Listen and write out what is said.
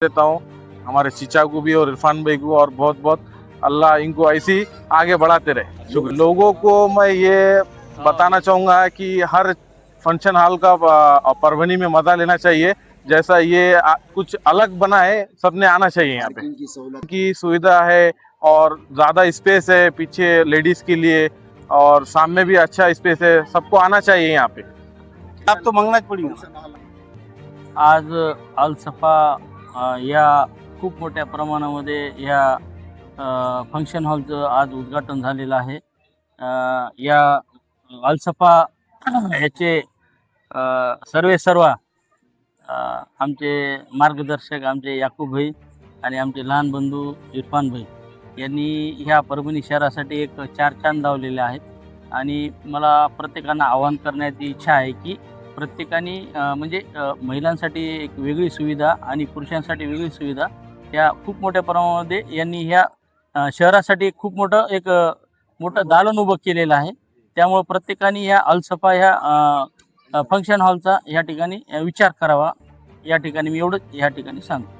देता हूँ हमारे चीचा को भी और इरफान भाई को, और बहुत बहुत अल्लाह इनको ऐसी आगे बढ़ाते रहे। शुक्र। लोगों को मैं ये बताना चाहूँगा कि हर फंक्शन हॉल का परभनी में मजा लेना चाहिए। जैसा ये कुछ अलग बना है, सबने आना चाहिए यहाँ पे। की सुविधा है और ज़्यादा स्पेस है पीछे लेडीज़ के लिए, और सामने भी अच्छा स्पेस है, सबको आना चाहिए यहाँ पे। आप तो मांगना पड़ेगा। आज अलसफा या खूप मोठ्या प्रमाणामध्ये या फंक्शन हॉलचं आज उद्घाटन झालेलं आहे। या अलसफा याचे सर्व आमचे मार्गदर्शक आमचे याकूब भाई आणि आमचे लहान बंधू इरफान भाई यांनी ह्या परभणी शहरासाठी एक चार चांद लावलेले आहेत। आणि मला प्रत्येकांना आवाहन करण्याची इच्छा आहे की प्रत्येकाने म्हणजे महिलांसाठी एक वेगळी सुविधा आणि पुरुषांसाठी वेगळी सुविधा या खूप मोठ्या प्रमाणामध्ये यांनी ह्या शहरासाठी खूप मोठं दालन उभं केलेलं आहे। त्यामुळे प्रत्येकाने ह्या अलसफा ह्या फंक्शन हॉलचा या ठिकाणी विचार करावा। या ठिकाणी मी एवढंच या ठिकाणी सांगतो।